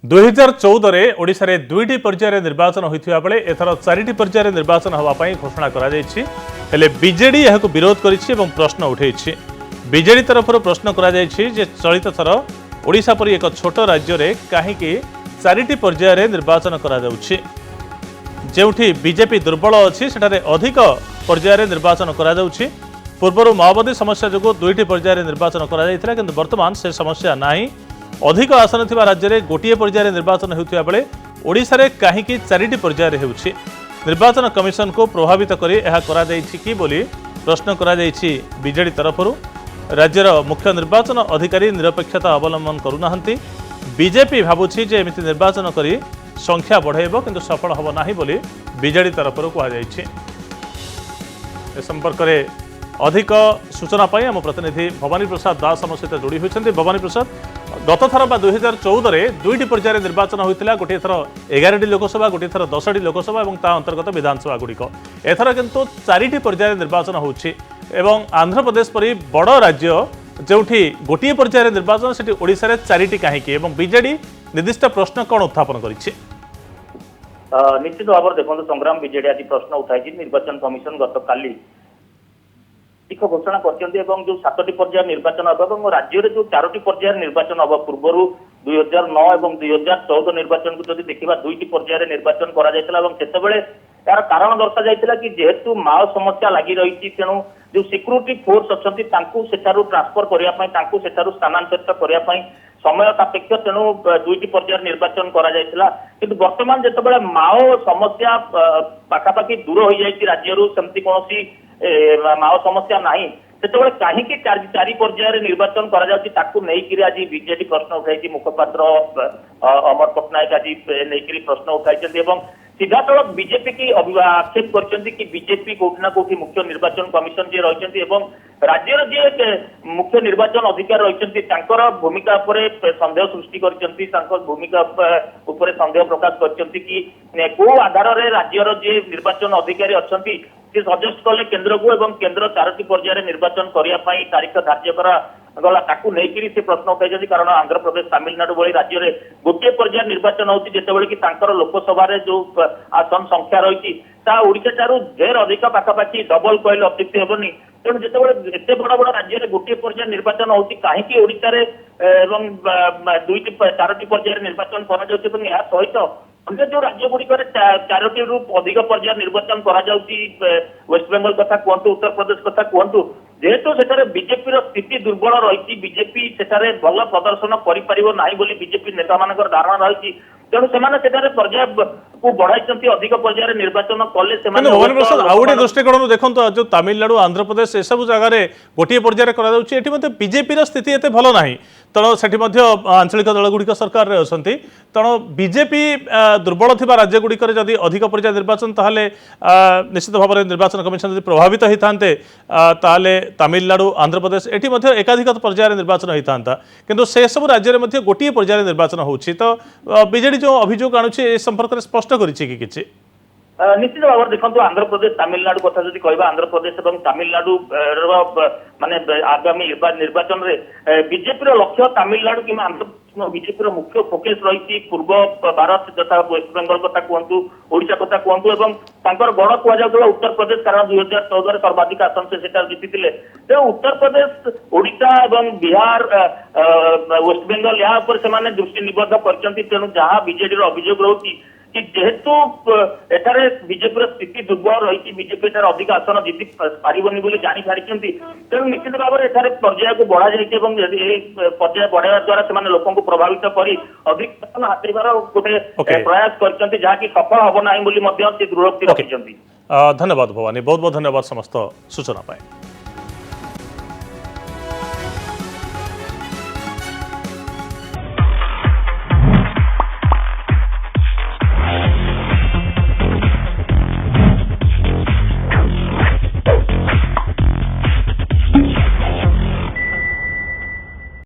2014 ओडिशा रे दुईटी पर्यायर निर्वाचन होइथिबा बेले एथर चारिटी पर्यायर निर्वाचन हवा पई घोषणा करा जायछि। हेले बीजेडी यहाको विरोध करिछि एवं प्रश्न उठैछि। बीजेडी तरफरो प्रश्न करा जायछि जे चलित थर ओडिशा परि एक छोट राज्य रे काहेकि चारिटी पर्यायर निर्वाचन करा जाउछि। जेउठी बीजेपी दुर्बल अछि सेठारे अधिक पर्यायर निर्वाचन करा जाउछि। पूर्वरु माओवादी समस्या जोगो दुईटी पर्यायर निर्वाचन करा जायथिला किंतु वर्तमान से समस्या नाही। अधिक आसन थिबा राज्य रे गोटिए पर्यायर निर्वाचन हेउथिबा बेले ओडिशा रे काहेकि चारिटी पर्यायर हेउछि। निर्वाचन कमिशन को प्रभावित करी एहा करा जायछि कि बोली प्रश्न करा जायछि। बीजेडी तरफरु राज्यर मुख्य निर्वाचन अधिकारी निरपेक्षता अवलंबन करूनाहंती। बीजेपी भाबुछि जे एमिति निर्वाचन करी संख्या बढ़ाइबो किंतु सफल हबो नाही बोली बीजेडी तरफरु कहा जायछि। ए संपर्क रे अधिक सूचना पाई आम प्रतिनिधि भवानी प्रसाद दास आम सहित जोड़ी होती। भवानी प्रसाद, गत थर 2014 में दुईटी पर्यायर निर्वाचन होता। गोटे थर 11टी लोकसभा, गोटे थर 10टी लोकसभा और ता अंतर्गत विधानसभा गुड़िक। एथर किंतु चारिटी पर्यायर निर्वाचन होछि एवं आंध्र प्रदेश परि बड़ राज्य जोठी गोटे पर्यायर निर्वाचन सेठी ओडिशा रे चारिटी काहेकि एवं बीजेडी निर्दिष्ट प्रश्न कौन उत्थापन करिछि? निश्चित भाव देखो संग्राम बीजेडी आज प्रश्न उठाई। निर्वाचन कमिशन गत काली घोषणा कर जो 7टी पर्यायर निर्वाचन हम राज्य में जो 4टी पर्यायर निर्वाचन हम पूर्वर 2009 और 2014 निर्वाचन को जब देखा दुईटी पर्यायर निर्वाचन कर यार कारण दर्शा जाता कि जेहेतु माओ समस्या लगी रही तेणु जो सिक्यूरीटी फोर्स अच्छा ट्रांसफर करने स्थानांतरित करने समय सापेक्ष तेणु दुईटी पर्यायर निर्वाचन कर वर्तमान जिते माओ समस्या पाखापाखि दूर हो जाए राज्य सेमती कौन माओ समस्या नहीं से कहीं चारि पर्यायर निर्वाचन कर आज बीजेडी प्रश्न उठाई। मुखपात्र अमर पट्टनायक आज नहीं प्रश्न उठाई सीधा सड़क बीजेपी की आक्षेप कर बीजेपी कौटिना कौटि मुख्य निर्वाचन कमिशन जी रही राज्यर जी मुख्य निर्वाचन अधिकारी रही भूमिका संदेह सृष्टि कर भूमिका संदेह प्रकाश कर कौ आधार राज्यर जी निर्वाचन अधिकारी अच्छा से सजेस्ट कले केन्द्र को एवं केन्द्र 4टी पर्यायर निर्वाचन करने तारीख धार्य गला ताकू नहीं से प्रश्न उठाई। कारण आंध्र प्रदेश तमिलनाडु भली राज्य में गोटे पर्यायर निर्वाचन होती जितेबाला कि लोकसभा जो आसन संख्या रही ओडिशा ठारू ढेर अधिक पाखापाखि डबल कहले अत्युक्ति हेबनी। तेणु जितेबाला एत बड़ बड़ राज्य में गोटे पर्यायर निर्वाचन होती कहीं ओडिशा रे एवं दुईटी 4टी पर्यायर निर्वाचन करा जाउछि या सहित अन्य जो राज्य गुड़िक 4टी रु अधिक पर्यायर निर्वाचन करा जाउछि वेस्ट बेंगल कथा कहतु उत्तर प्रदेश कथा कहतु जेहेतु सेठारे बीजेपी स्थिति दुर्बल रही बीजेपी सेठारे भल प्रदर्शन करें बीजेपी नेता मान धारणा रही तेणु से पर्याय को बढ़ाई अधिक पर्यायर निर्वाचन कले दृष्टिकोण देखो जो तमिलनाडु आंध्र प्रदेश ए सब जगह गोटे पर्यायर कर बीजेपी स्थिति एत भल ना तेणु से आंचलिक दलगुड़िक सरकार अच्छा तेणु बीजेपी दुर्बल थी राज्य गुड़िक जदि अधिक पर्यायर निर्वाचन ताहले निश्चित भाव में निर्वाचन कमिशन जब प्रभावित होता तमिलनाडु आंध्र प्रदेश एटी एकाधिक पर्यायर निर्वाचन होता किंतु से सब राज्य में गोटे पर्यायर निर्वाचन होछि। तो बीजेडी जो अभियोग आणुछि ए संपर्क में स्पष्ट करिछि कि किछि निश्चित भाव में देखो आंध्र प्रदेश तमिलनाडु कथा जब कह आंध्र प्रदेश और तमिलनाडु माने आगामी निर्वाचन में बीजेपी लक्ष्य तमिलनाडु कि बीजेपी मुख्य फोकस रही पूर्व भारत तथा वेस्ट बेंगल कथा कहतु ओडिशा कथा कहतु और गढ़ कहुला उत्तर प्रदेश कारण 2014 सर्वाधिक आसन से जीति उत्तर प्रदेश ओडिशा और बिहार वेस्ट बेंगल या दृष्टि निबद्ध कर जहाँ बीजेडी अभियोग रही कि जेहेतु एठारे बीजेपी स्थिति दुर्बल रही बीजेपी अधिक आसन जीति पारिबनी बोली जानी सारी तेणु निश्चित भाव में एठारे पर्याय को बढ़ा जाए पर्याय बढ़ावा द्वारा से लोक प्रभावित कर अधिक आसन हाथेबार गोटे प्रयास कर जहाँकि सफल हम ना दृढ़ोक्ति रखिंट। धन्यवाद भवानी, बहुत बहुत धन्यवाद समस्त सूचना पाए।